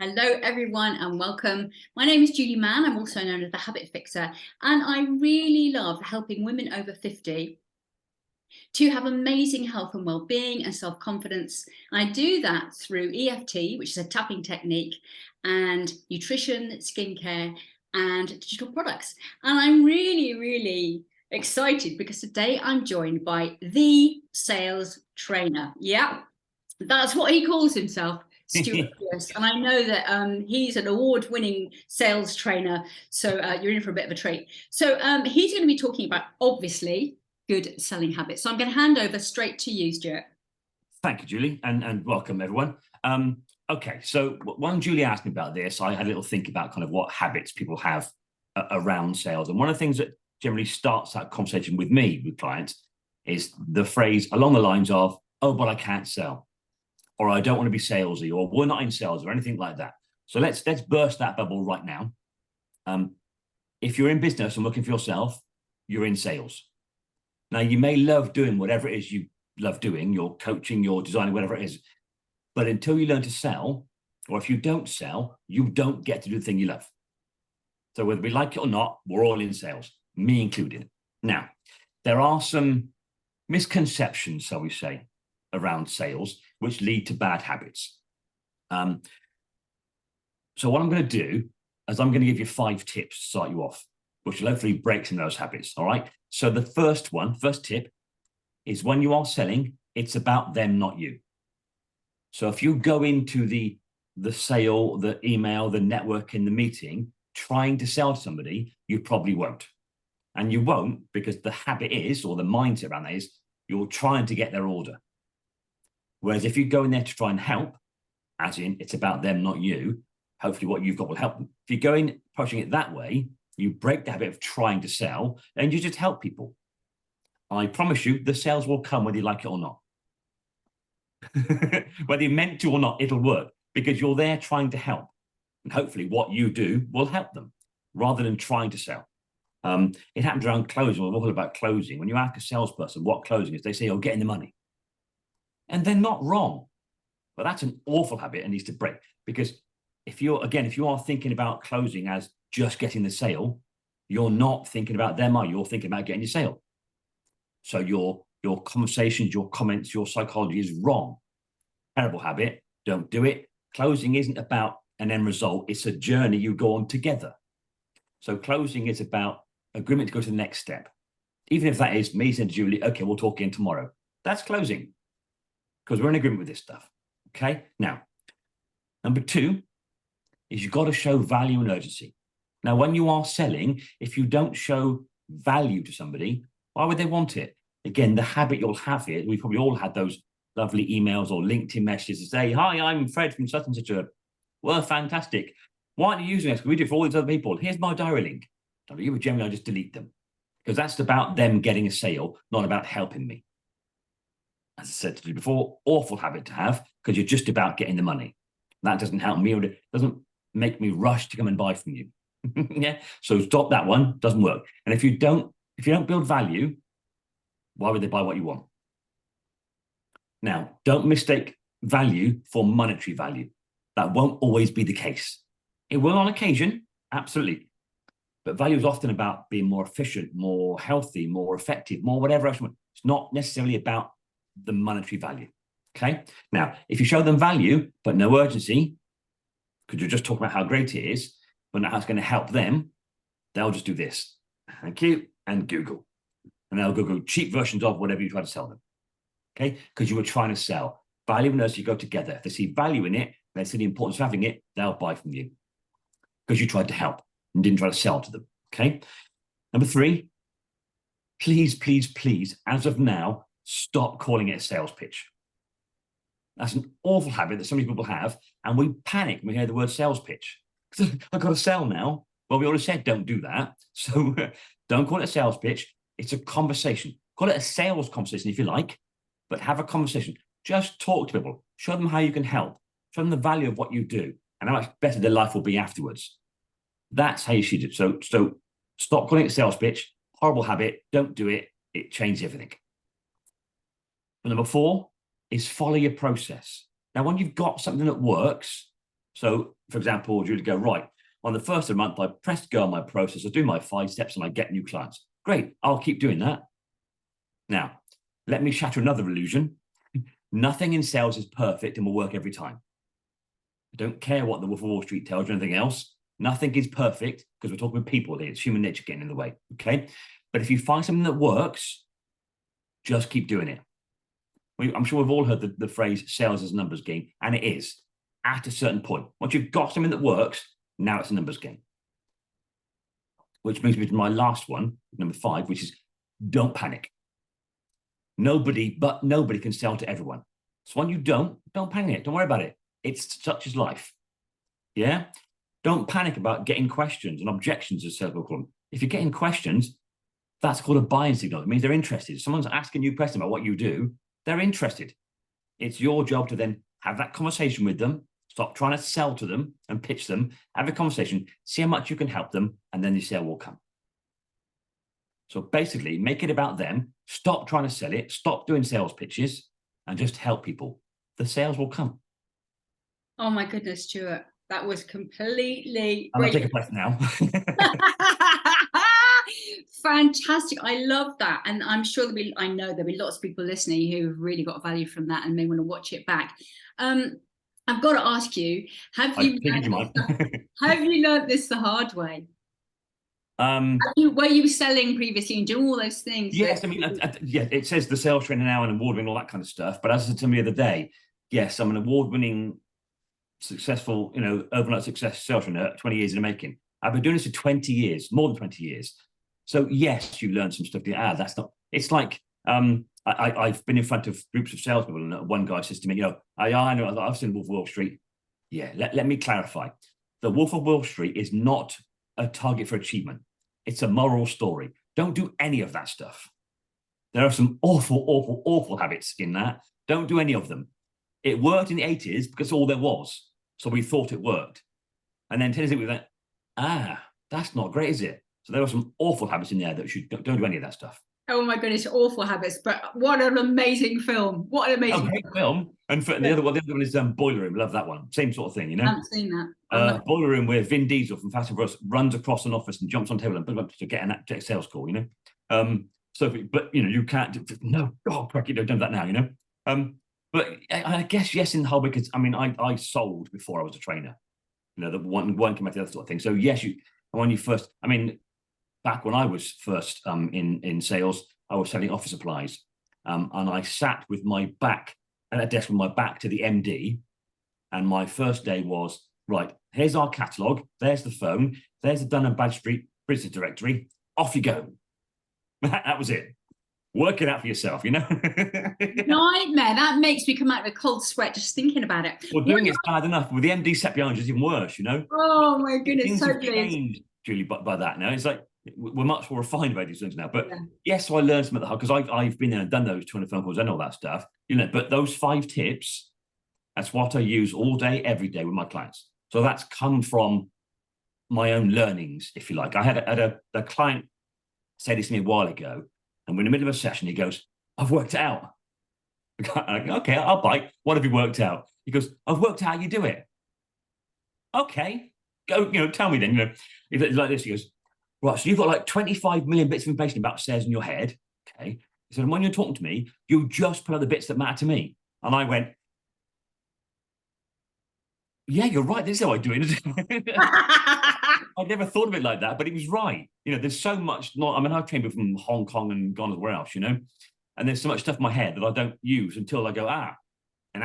Hello, everyone, and welcome. My name is Julie Mann. I'm also known as the Habit Fixer, and I really love helping women over 50 to have amazing health and well-being and self-confidence. I do that through EFT, which is a tapping technique, and nutrition, skincare, and digital products. And I'm really excited because today I'm joined by the sales trainer. Yeah, that's what he calls himself, Stuart Pearce. And I know that he's an award-winning sales trainer, so you're in for a bit of a treat. So he's going to be talking about, obviously, good selling habits. So I'm going to hand over straight to you, Stuart. Thank you, Julie, and welcome, everyone. Okay, so when Julie asked me about this, I had a little think about kind of what habits people have around sales. And one of the things that generally starts that conversation with me, with clients, is the phrase along the lines of, oh, but I can't sell, or I don't want to be salesy, or we're not in sales, or anything like that. So let's burst that bubble right now. If you're in business and looking for yourself, you're in sales. Now, you may love doing whatever it is you love doing, your coaching, your designing, whatever it is. But until you learn to sell, or if you don't sell, you don't get to do the thing you love. So whether we like it or not, we're all in sales, me included. Now, there are some misconceptions, shall we say, around sales, which lead to bad habits. So what I'm going to do is I'm going to give you 5 tips to start you off, which will hopefully break some of those habits, all right? So the first tip is when you are selling, it's about them, not you. So if you go into the sale, the email, the networking, the meeting, trying to sell to somebody, you probably won't. And you won't because the habit is, or the mindset around that is, you're trying to get their order. Whereas if you go in there to try and help, as in it's about them, not you, hopefully what you've got will help them. If you go in approaching it that way, you break the habit of trying to sell and you just help people. I promise you, the sales will come whether you like it or not. Whether you meant to or not, it'll work because you're there trying to help. And hopefully what you do will help them rather than trying to sell. It happens around closing. We're all about closing. When you ask a salesperson what closing is, they say, oh, getting the money. And they're not wrong. But that's an awful habit and needs to break. Because if you are thinking about closing as just getting the sale, you're not thinking about them, are you? You're thinking about getting your sale. So your conversations, your comments, your psychology is wrong. Terrible habit. Don't do it. Closing isn't about an end result. It's a journey you go on together. So closing is about agreement to go to the next step. Even if that is me saying to Julie, okay, we'll talk again tomorrow. That's closing because we're in agreement with this stuff. Okay. Now, number 2 is you've got to show value and urgency. Now, when you are selling, if you don't show value to somebody, why would they want it? Again, the habit you'll have here, we've probably all had those lovely emails or LinkedIn messages to say, hi, I'm Fred from such and such a, well, fantastic. Why aren't you using this? We do it for all these other people. Here's my diary link. Don't you with Gemini, just delete them. Because that's about them getting a sale, not about helping me. As I said to you before, awful habit to have because you're just about getting the money. That doesn't help me or it doesn't make me rush to come and buy from you. Yeah. So stop that one. Doesn't work. And if you don't build value, why would they buy what you want? Now, don't mistake value for monetary value. That won't always be the case. It will on occasion, absolutely. But value is often about being more efficient, more healthy, more effective, more whatever else. It's not necessarily about the monetary value. Okay. Now, if you show them value, but no urgency, because you're just talking about how great it is, but not how it's going to help them, they'll just do this. Thank you. And Google. And they'll Google cheap versions of whatever you try to sell them. Okay. Because you were trying to sell. Value and urgency go together. If they see value in it, they see the importance of having it, they'll buy from you. Because you tried to help and didn't try to sell to them. Okay. Number 3, please, as of now, stop calling it a sales pitch. That's an awful habit that so many people have. And we panic when we hear the word sales pitch. I've got to sell now. Well, we already said don't do that. So don't call it a sales pitch. It's a conversation. Call it a sales conversation if you like, but have a conversation. Just talk to people. Show them how you can help. Show them the value of what you do and how much better their life will be afterwards. That's how you should do it. So stop calling it a sales pitch. Horrible habit. Don't do it. It changes everything. And number 4 is follow your process. Now, when you've got something that works, So, for example, you'd go, right, on the first of the month, I press go on my process, I do my 5 steps, and I get new clients. Great, I'll keep doing that. Now, let me shatter another illusion. Nothing in sales is perfect and will work every time. I don't care what the Wolf of Wall Street tells you or anything else. Nothing is perfect because we're talking with people here. It's human nature getting in the way, okay? But if you find something that works, just keep doing it. I'm sure we've all heard the phrase sales is a numbers game, and it is at a certain point. Once you've got something that works, now it's a numbers game. Which brings me to my last one, number 5, which is don't panic. Nobody can sell to everyone. So when you don't panic. Don't worry about it. It's such as life. Yeah? Don't panic about getting questions and objections, as salespeople call them. If you're getting questions, that's called a buying signal. It means they're interested. If someone's asking you questions about what you do, they're interested. It's your job to then have that conversation with them, stop trying to sell to them and pitch them, have a conversation, see how much you can help them, and then the sale will come. So basically, make it about them, stop trying to sell it, stop doing sales pitches, and just help people. The sales will come. Oh my goodness, Stuart, that was completely I'm going to take a breath now. Fantastic. I love that. And I'm sure I know there'll be lots of people listening who have really got value from that and may want to watch it back. I've got to ask you, have you learned this the hard way? Were you selling previously and doing all those things? Yes, I mean, yeah, it says the sales trainer now and award-winning, all that kind of stuff. But as I said to me the other day, yes, I'm an award-winning, successful, overnight success sales trainer, 20 years in the making. I've been doing this for 20 years, more than 20 years. So yes, you learn some stuff. That's not. It's like I've been in front of groups of salespeople, and one guy says to me, I know I've seen Wolf of Wall Street. Yeah, let me clarify. The Wolf of Wall Street is not a target for achievement. It's a moral story. Don't do any of that stuff. There are some awful, awful, awful habits in that. Don't do any of them. It worked in the 80s because all there was. So we thought it worked. And then 10 years we went, that's not great, is it? So there were some awful habits in there that don't do any of that stuff. Oh my goodness, awful habits! But what an amazing film! What an amazing film! And the other one is Boiler Room. Love that one. Same sort of thing, I haven't seen that. Boiler Room, where Vin Diesel from Fast and Furious runs across an office and jumps on table and to get a sales call. You can't. No, oh, cracky, don't do that now. But I guess yes, in the whole, because I sold before I was a trainer. The one came out the other sort of thing. So yes, when you first, back when I was first in sales, I was selling office supplies, and I sat with my back at a desk with my back to the MD, and my first day was, right, here's our catalogue, there's the phone, there's the Dun & Bradstreet business directory, off you go. That was it. Work it out for yourself, Nightmare. That makes me come out of a cold sweat just thinking about it. Well, doing it's bad enough. With the MD sat behind you, it's even worse, Oh my goodness, things have changed, Julie, by that now. It's like we're much more refined about these things now. But yes, so I learned some of that because I've been there and done those 200 phone calls and all that stuff. But those 5 tips, that's what I use all day, every day with my clients. So that's come from my own learnings, if you like. I had a client say this to me a while ago, and we're in the middle of a session. He goes, "I've worked it out." Okay, I'll bite. What have you worked out? He goes, "I've worked out how you do it." Okay, go. Tell me then. He's like this. He goes, "Right, so you've got like 25 million bits of information about sales in your head." Okay, he said, "And when you're talking to me, you just pull out the bits that matter to me." And I went, "Yeah, you're right. This is how I do it." I'd never thought of it like that, but he was right. There's so much. I've trained people from Hong Kong and gone everywhere else. And there's so much stuff in my head that I don't use until I go, and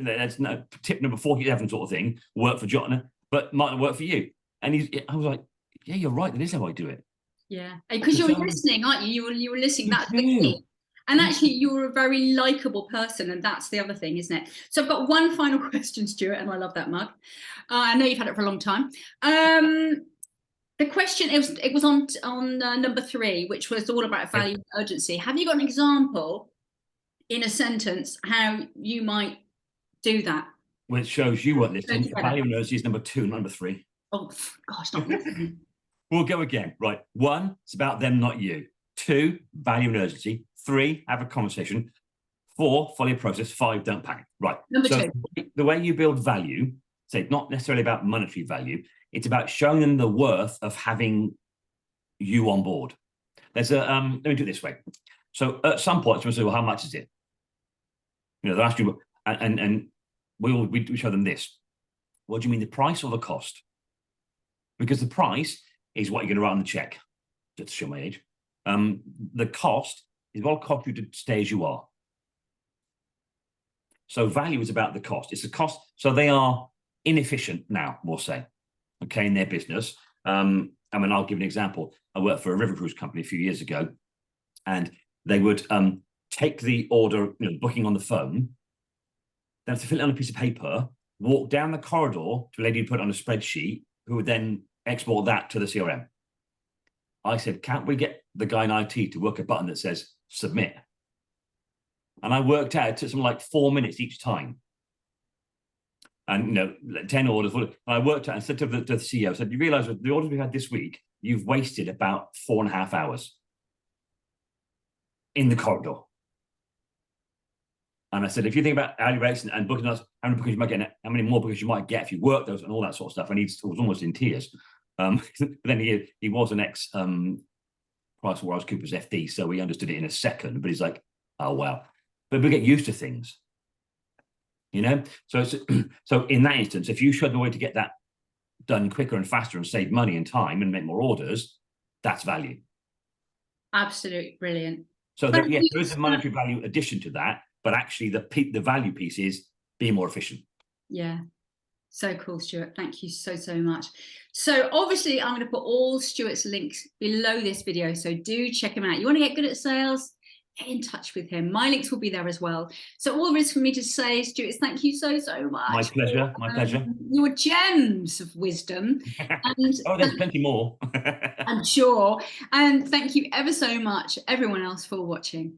that's no tip number 47 sort of thing. Work for John, but might not work for you. And I was like, yeah, you're right. That is how I do it. Yeah, because you're listening, aren't you? You were listening. That's the key. And actually, you're a very likable person, and that's the other thing, isn't it? So I've got one final question, Stuart, and I love that mug. I know you've had it for a long time. The question, it was on number 3, which was all about value and urgency. Have you got an example in a sentence how you might do that? Which shows you weren't listening. Value and urgency is number 2, number 3. Oh gosh, not listening. We'll go again. Right. 1, it's about them, not you. 2, value and urgency. 3, have a conversation. 4, follow your process. 5, don't panic. Right. Number 2. The way you build value So it's not necessarily about monetary value. It's about showing them the worth of having you on board. There's a let me do it this way. So at some point, someone say, "Well, how much is it?" You know, they'll ask you, and we show them this. What do you mean, the price or the cost? Because the price is what you're going to write on the check. Just to show my age. The cost is what it'll cost you to stay as you are. So value is about the cost. It's the cost. So they are inefficient now, we'll say, okay, in their business. I mean, I'll give an example. I worked for a river cruise company a few years ago, and they would take the order, you know, booking on the phone, then have to fill it on a piece of paper, walk down the corridor to a lady who put it on a spreadsheet, who would then export that to the CRM. I said, can't we get the guy in IT to work a button that says submit? And I worked out, it took something like 4 minutes each time. And, you know, 10 orders. And I worked out and said to the CEO, I said, you realize with the orders we had this week, you've wasted about 4.5 hours in the corridor. And I said, if you think about hourly rates and booking us, how many bookings you might get, how many more bookings you might get if you work those and all that sort of stuff. And he was almost in tears. But then he was an ex PricewaterhouseCoopers FD, so he understood it in a second. But he's like, oh wow. But we get used to things, you know. So so in that instance, if you show the way to get that done quicker and faster and save money and time and make more orders, that's value. Absolutely brilliant. So there is a monetary value addition to that, but actually the value piece is being more efficient. Yeah. So cool, Stuart. Thank you so much. So obviously I'm going to put all Stuart's links below this video, so do check him out. You want to get good at sales? Get in touch with him. My links will be there as well. So all there is for me to say, Stuart, is thank you so much. My pleasure. My pleasure. Your gems of wisdom. And oh, there's plenty more. I'm sure. And thank you ever so much, everyone else, for watching.